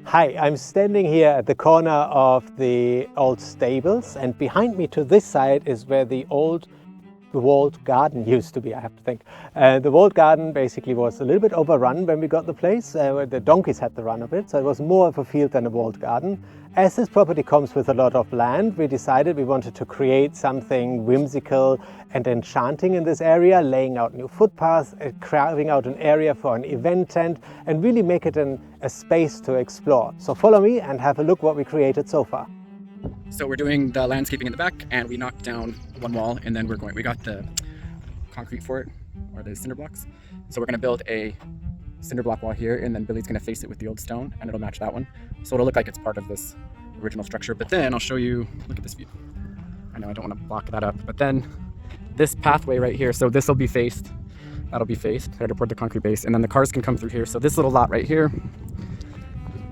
Hi, I'm standing here at the corner of the old stables, and behind me to this side is where the old walled garden used to be, I have to think. The walled garden basically was a little bit overrun when we got the place. The donkeys had the run of it, so it was more of a field than a walled garden. As this property comes with a lot of land, we decided we wanted to create something whimsical and enchanting in this area, laying out new footpaths, carving out an area for an event tent, and really make it a space to explore. So follow me and have a look what we created so far. So we're doing the landscaping in the back, and we knocked down one wall, and then we got the concrete for it, or the cinder blocks. So we're gonna build a cinder block wall here, and then Billy's gonna face it with the old stone, and it'll match that one. So it'll look like it's part of this original structure. But then I'll show you, look at this view. I know I don't wanna block that up, but then this pathway right here, so this will be faced, that'll be faced, there to pour the concrete base, and then the cars can come through here. So this little lot right here,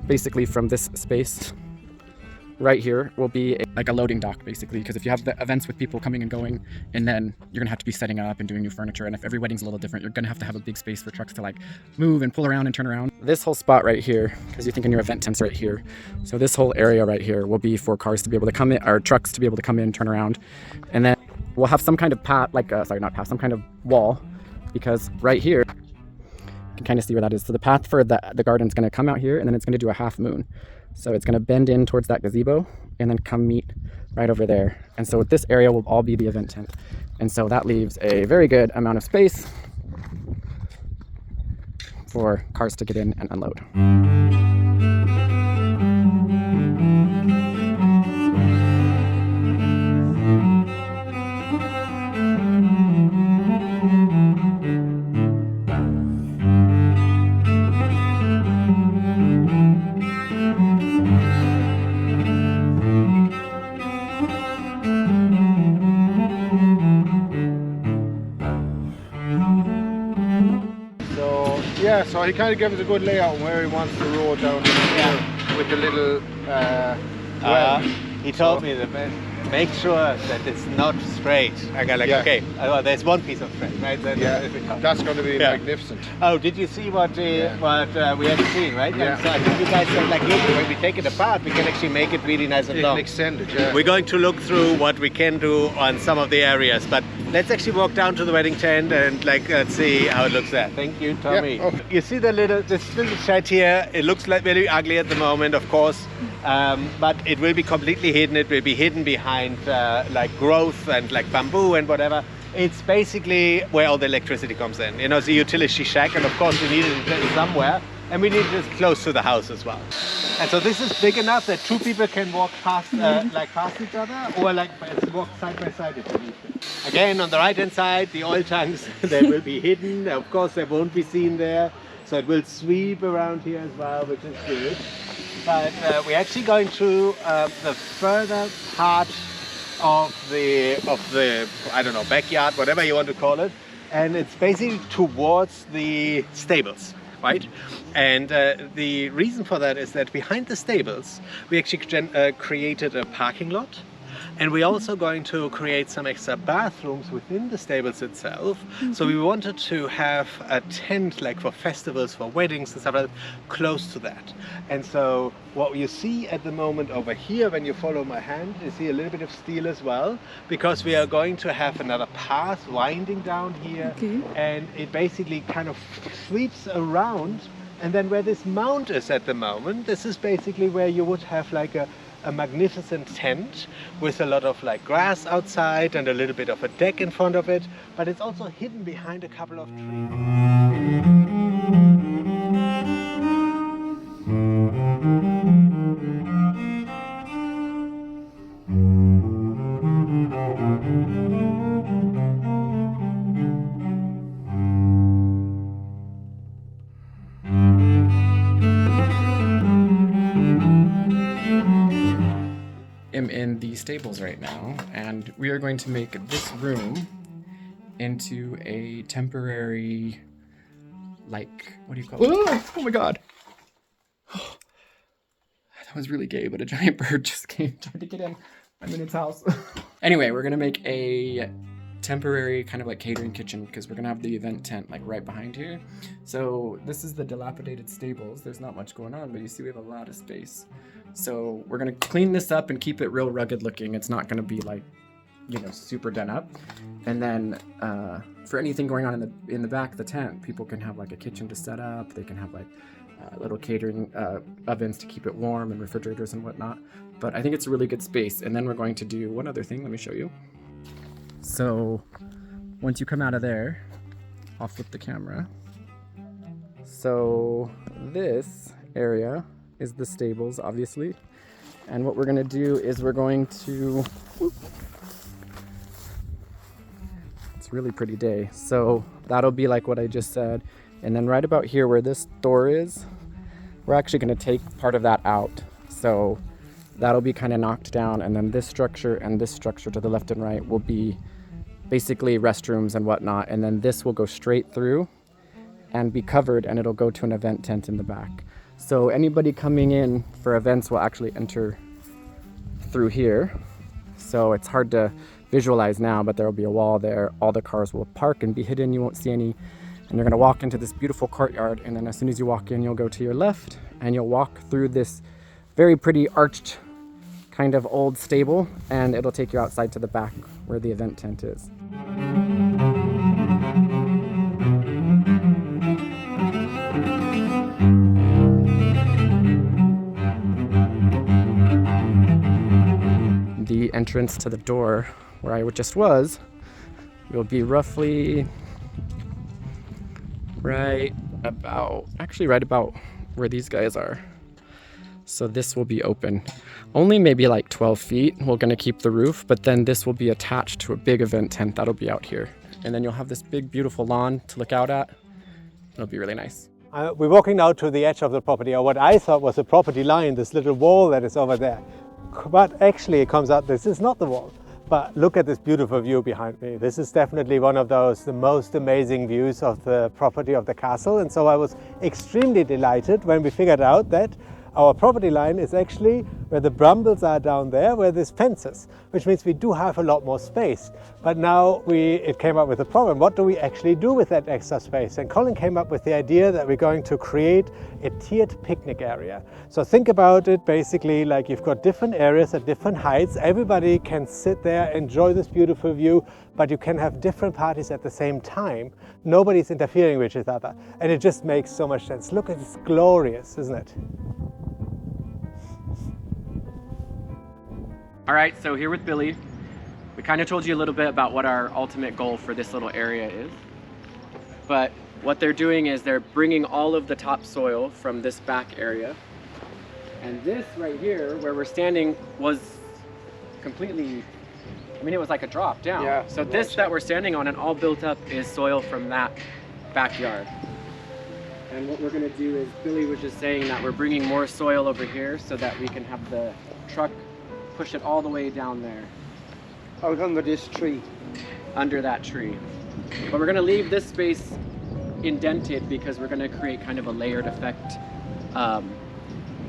basically from this space, right here will be like a loading dock, basically, because if you have the events with people coming and going, and then you're gonna have to be setting up and doing new furniture, and if every wedding's a little different, you're gonna have to have a big space for trucks to like move and pull around and turn around. This whole spot right here, because you're thinking your event tent's right here, so this whole area right here will be for cars to be able to come in, or trucks to be able to come in, turn around, and then we'll have some kind of path, like some kind of wall, because right here you can kind of see where that is. So the path for the garden's gonna come out here, and then it's gonna do a half moon. So it's gonna bend in towards that gazebo and then come meet right over there. And so this area will all be the event tent. And so that leaves a very good amount of space for cars to get in and unload. Yeah, so he kind of gave us a good layout on where he wants the road down here with the little well. He told me that make sure that it's not straight. I got like, okay, there's one piece of straight, right? Then That's going to be magnificent. Oh, did you see what we had seen, right? Yeah. So I think you guys said, like, look, when we take it apart, we can actually make it really nice and long. Extend it, yeah. We're going to look through what we can do on some of the areas, but let's actually walk down to the wedding tent and let's see how it looks there. Thank you, Tommy. Yeah. Okay. You see this little shed here? It looks like very ugly at the moment, of course, but it will be completely hidden. It will be hidden behind like growth and like bamboo and whatever. It's basically where all the electricity comes in. You know, the utility shack, and of course we need it somewhere, and we need it close to the house as well. And so this is big enough that two people can walk past, past each other, or walk side by side if they need to. Again, on the right hand side, the oil tanks, they will be hidden. Of course, they won't be seen there. So it will sweep around here as well, which is good. But we're actually going to the further part of the I don't know, backyard, whatever you want to call it, and it's basically towards the stables, right? And the reason for that is that behind the stables we actually created a parking lot. And we're also going to create some extra bathrooms within the stables itself. Mm-hmm. So we wanted to have a tent, like for festivals, for weddings and stuff like that, close to that. And so what you see at the moment over here, when you follow my hand, you see a little bit of steel as well, because we are going to have another path winding down here. Okay. And it basically kind of sweeps around. And then where this mount is at the moment, this is basically where you would have like a magnificent tent with a lot of like grass outside and a little bit of a deck in front of it, but it's also hidden behind a couple of trees. I'm in the stables right now, and we are going to make this room into a temporary, like, what do you call it? Oh my god. That was really gay, but a giant bird just came trying to get in. I'm in its house. Anyway, we're gonna make a temporary kind of like catering kitchen because we're gonna have the event tent like right behind here. So this is the dilapidated stables. There's not much going on, but you see we have a lot of space. So we're gonna clean this up and keep it real rugged looking. It's not gonna be like, you know, super done up. And then for anything going on in the back of the tent, people can have like a kitchen to set up. They can have like little catering ovens to keep it warm and refrigerators and whatnot. But I think it's a really good space. And then we're going to do one other thing. Let me show you. So once you come out of there, I'll flip the camera. So this area is the stables, obviously. And what we're gonna do is we're going to, it's a really pretty day. So that'll be like what I just said. And then right about here where this door is, we're actually gonna take part of that out. So that'll be kind of knocked down. And then this structure and this structure to the left and right will be basically restrooms and whatnot. And then this will go straight through and be covered, and it'll go to an event tent in the back. So anybody coming in for events will actually enter through here. So it's hard to visualize now, but there'll be a wall there. All the cars will park and be hidden. You won't see any. And you're gonna walk into this beautiful courtyard. And then as soon as you walk in, you'll go to your left and you'll walk through this very pretty arched kind of old stable, and it'll take you outside to the back where the event tent is. The entrance to the door where I just was will be roughly right about where these guys are. So this will be open. Only maybe like 12 feet. We're gonna keep the roof, but then this will be attached to a big event tent that'll be out here. And then you'll have this big, beautiful lawn to look out at. It'll be really nice. We're walking now to the edge of the property, or what I thought was a property line, this little wall that is over there. But actually it comes out, this is not the wall. But look at this beautiful view behind me. This is definitely one of the most amazing views of the property of the castle. And so I was extremely delighted when we figured out that our property line is actually where the brambles are down there, where this fence is, which means we do have a lot more space. But now it came up with a problem. What do we actually do with that extra space? And Colin came up with the idea that we're going to create a tiered picnic area. So think about it basically like you've got different areas at different heights. Everybody can sit there, enjoy this beautiful view, but you can have different parties at the same time. Nobody's interfering with each other. And it just makes so much sense. Look, it's glorious, isn't it? All right, so here with Billy, we kind of told you a little bit about what our ultimate goal for this little area is. But what they're doing is they're bringing all of the topsoil from this back area. And this right here, where we're standing, was completely, I mean, it was like a drop down. Yeah, so this that we're standing on and all built up is soil from that backyard. And what we're gonna do is, Billy was just saying that we're bringing more soil over here so that we can have the truck push it all the way down there. Out under this tree. Under that tree. But we're gonna leave this space indented because we're gonna create kind of a layered effect.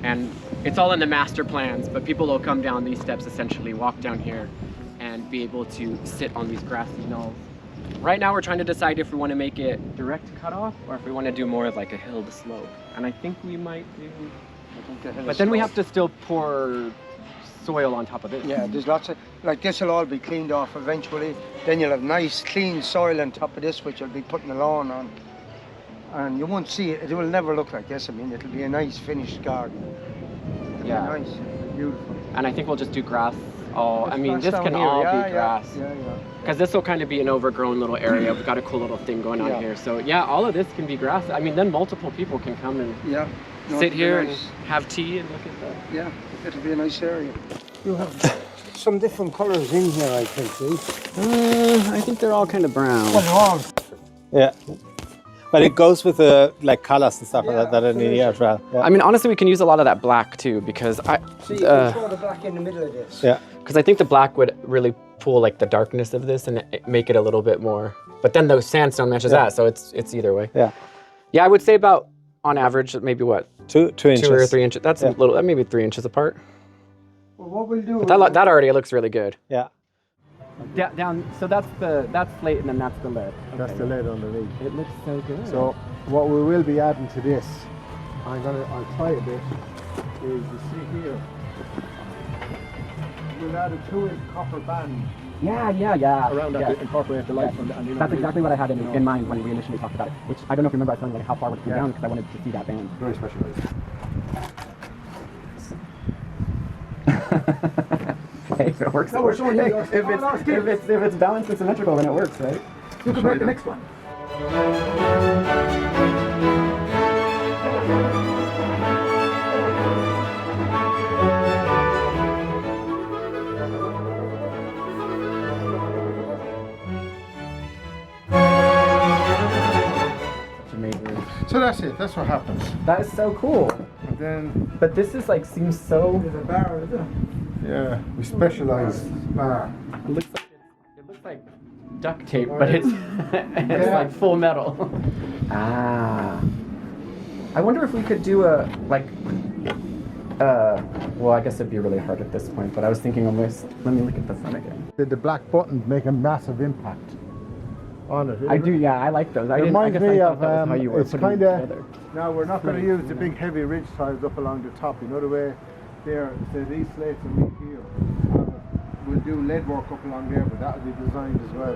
And it's all in the master plans, but people will come down these steps, essentially walk down here and be able to sit on these grassy knolls. Right now we're trying to decide if we want to make it direct cutoff or if we want to do more of like a hill to slope. And I think we might do, but then we have to still pour soil on top of it. Yeah, there's lots of, like this will all be cleaned off eventually. Then you'll have nice clean soil on top of this, which you'll be putting the lawn on. And you won't see it, it will never look like this. I mean, it'll be a nice finished garden. It'll Yeah. be nice, beautiful. And I think we'll just do grass all, I mean, Grass this down can here, all yeah, be grass. Yeah. Because this will kind of be an overgrown little area. We've got a cool little thing going on Yeah. here. So yeah, all of this can be grass. I mean, then multiple people can come and Yeah. No, sit it'll be here nice. and have tea and look at that. Yeah, it'll be a nice area. You have some different colours in here, I think, see? I think they're all kind of brown. Well, Yeah. But it goes with the like colors and stuff Yeah, that are in here as well. Yeah. I mean, honestly, we can use a lot of that black too, because see, you can throw the black in the middle of this. Yeah. I think the black would really pull like the darkness of this and make it a little bit more. But then the sandstone matches that, so it's either way. Yeah. Yeah, I would say about on average, maybe what? 2 inches. 2 or 3 inches. That's Yeah. a little. That maybe 3 inches apart. Well, what we'll do... But that already looks really good. Yeah. Down. So that's slate, and then that's the lid. Okay. That's the lid underneath. It looks so good. So what we will be adding to this, I'll try a bit, is you see here, we'll add a 2-inch copper band yeah. around that to incorporate the light from the, and that's exactly what I had in mind when we initially talked about it. Which I don't know if you remember, I was telling you like how far would it come down because I wanted to see that band. Very specialized. Hey, if it works, it works. Hey, if it's balanced and symmetrical, then it works, right? You can make the next one. So that's it. That's what happens. That is so cool. And then But this is like seems so. There's a bar, is it? yeah, we specialize bar. It looks like duct tape, but it's like full metal. Ah. I wonder if we could do a like. Well, I guess it'd be really hard at this point. But I was thinking almost. Let me look at the front again. The black buttons make a massive impact on it. I do. Yeah, I like those. I reminds guess me I of thought that was how you were it's putting kind it of. together. Now we're not going to use the big heavy ridge tiles up along the top. You know the way there. So these slates are right here. We'll do lead work up along there, but that will be designed as well.